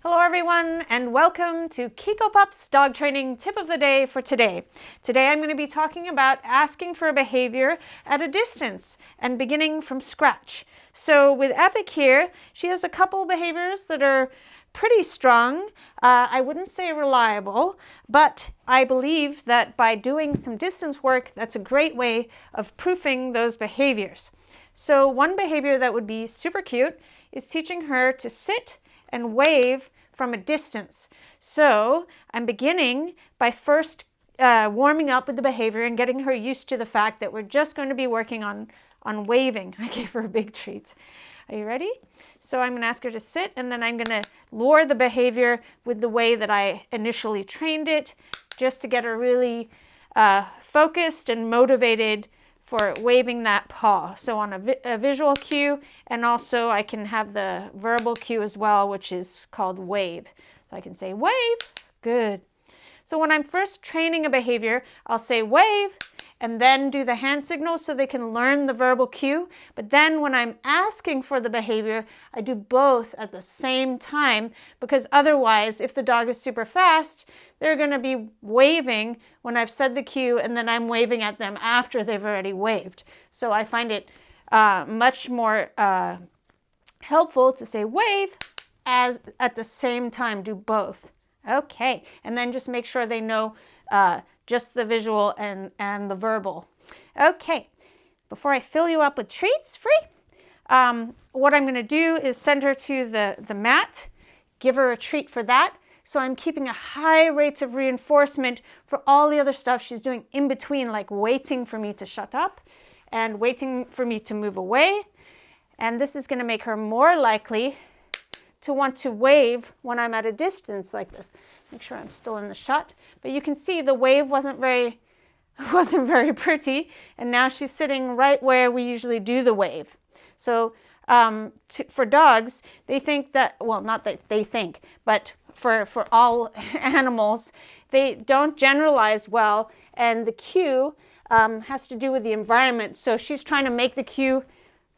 Hello everyone and welcome to Kiko Pup's dog training tip of the day for today. Today I'm going to be talking about asking for a behavior at a distance and beginning from scratch. So with Epic here, she has a couple behaviors that are pretty strong. I wouldn't say reliable, but I believe that by doing some distance work, that's a great way of proofing those behaviors. So one behavior that would be super cute is teaching her to sit and wave from a distance. So I'm beginning by first warming up with the behavior and getting her used to the fact that we're just going to be working on waving. I gave her a big treat. Are you ready? So I'm going to ask her to sit, and then I'm going to lure the behavior with the way that I initially trained it, just to get her really focused and motivated for waving that paw. So on a visual cue, and also I can have the verbal cue as well, which is called wave. So I can say wave, good. So when I'm first training a behavior, I'll say wave and then do the hand signal so they can learn the verbal cue. But then when I'm asking for the behavior, I do both at the same time, because otherwise, if the dog is super fast, they're going to be waving when I've said the cue, and then I'm waving at them after they've already waved. So I find it much more helpful to say wave as at the same time do both. Okay, and then just make sure they know just the visual and the verbal. Okay, before I fill you up with treats free, what I'm going to do is send her to the mat, give her a treat for that. So I'm keeping a high rate of reinforcement for all the other stuff she's doing in between, like waiting for me to shut up and waiting for me to move away. And this is going to make her more likely to want to wave when I'm at a distance like this. Make sure I'm still in the shot. But you can see the wave wasn't very pretty, and now she's sitting right where we usually do the wave. So for dogs, they think that, well, not that they think, but for all animals, they don't generalize well, and the cue has to do with the environment. So she's trying to make the cue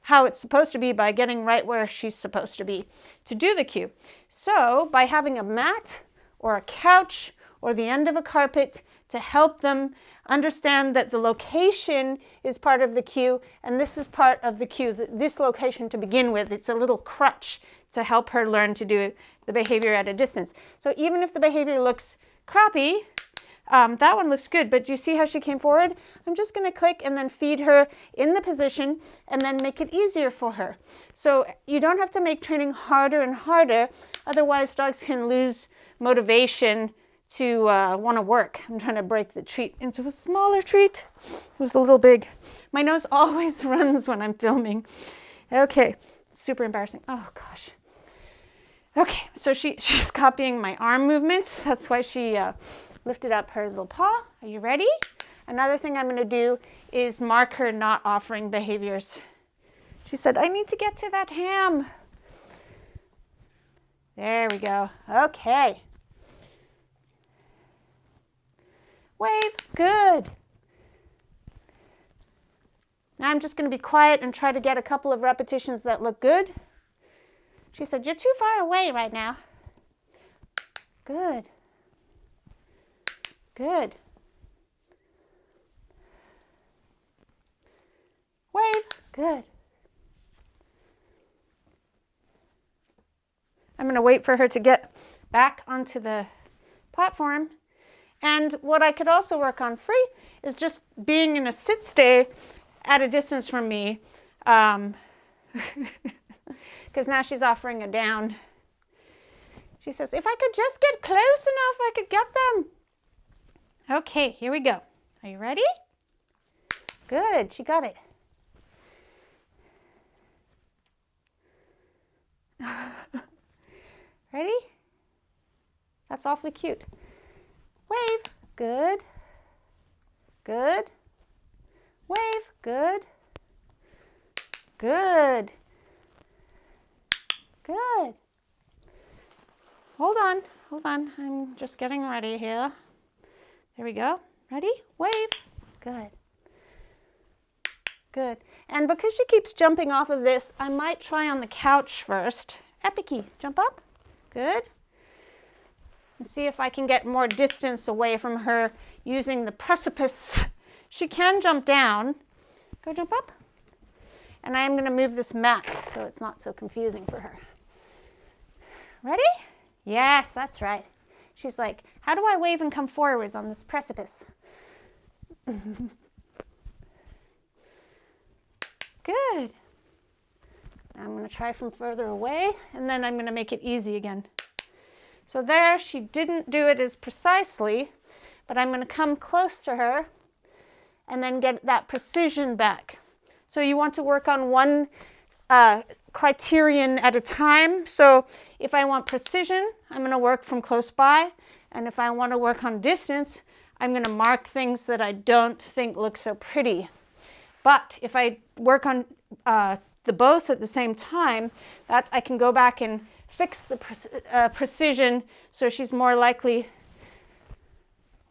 how it's supposed to be by getting right where she's supposed to be to do the cue. So by having a mat or a couch or the end of a carpet to help them understand that the location is part of the cue, and this is part of the cue, this location to begin with. It's a little crutch to help her learn to do the behavior at a distance. So even if the behavior looks crappy, that one looks good, but do you see how she came forward? I'm just going to click and then feed her in the position and then make it easier for her. So you don't have to make training harder and harder, otherwise dogs can lose motivation to want to work. I'm trying to break the treat into a smaller treat. It was a little big. My nose always runs when I'm filming. Okay, super embarrassing. Oh gosh. Okay, so she's copying my arm movements. That's why she lifted up her little paw. Are you ready? Another thing I'm going to do is mark her not offering behaviors. She said, I need to get to that ham. There we go. Okay. Wave. Good. Now I'm just going to be quiet and try to get a couple of repetitions that look good. She said, you're too far away right now. Good. Good. Wave. Good. I'm going to wait for her to get back onto the platform. And what I could also work on free is just being in a sit stay at a distance from me, because now she's offering a down. She says, if I could just get close enough, I could get them. Okay, here we go. Are you ready? Good, she got it. Ready? That's awfully cute. Wave, good. Good. Wave, good. Good. Good. Hold on, I'm just getting ready here. There we go. Ready? Wave. Good. Good. And because she keeps jumping off of this, I might try on the couch first. Epicy, jump up. Good. and see if I can get more distance away from her using the precipice. She can jump down. Go jump up. And I am going to move this mat so it's not so confusing for her. Ready? Yes, that's right. She's like, how do I wave and come forwards on this precipice? Good. I'm going to try from further away, and then I'm going to make it easy again. So there, she didn't do it as precisely, but I'm going to come close to her and then get that precision back. So you want to work on one criterion at a time. So if I want precision, I'm going to work from close by. And if I want to work on distance, I'm going to mark things that I don't think look so pretty. But if I work on the both at the same time, that I can go back and fix the precision so she's more likely,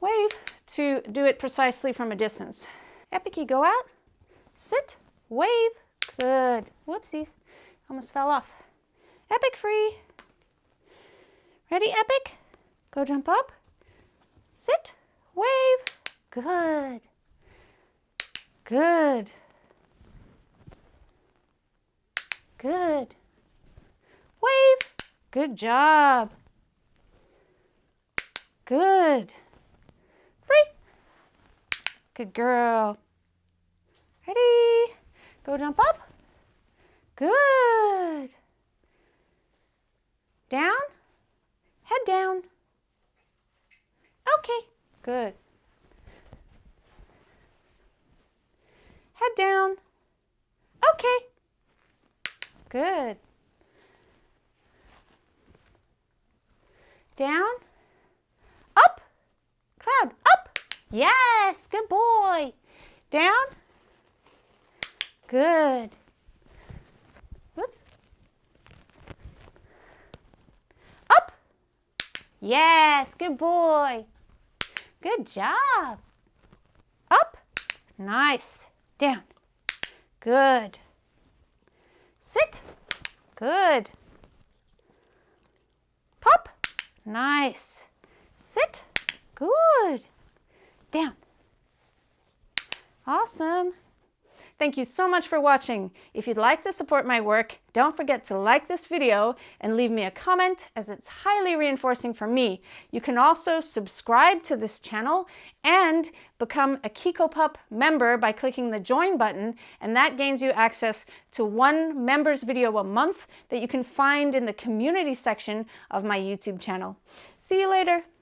wave, to do it precisely from a distance. Epic, go out, sit, wave, good. Whoopsies, almost fell off. Epic free. Ready, Epic? Go jump up, sit, wave, good. Good. Good. Wave. Good job. Good. Free. Good girl. Ready? Go jump up. Good. Down. Head down. Okay. Good. Head down. Okay. Good. Down. Up. Cloud. Up. Yes. Good boy. Down. Good. Whoops. Up. Yes. Good boy. Good job. Up. Nice. Down. Good. Sit. Good. Pop. Nice. Sit. Good. Down. Awesome. Thank you so much for watching. If you'd like to support my work, don't forget to like this video and leave me a comment, as it's highly reinforcing for me. You can also subscribe to this channel and become a KikoPup member by clicking the join button, and that gains you access to one member's video a month that you can find in the community section of my YouTube channel. See you later.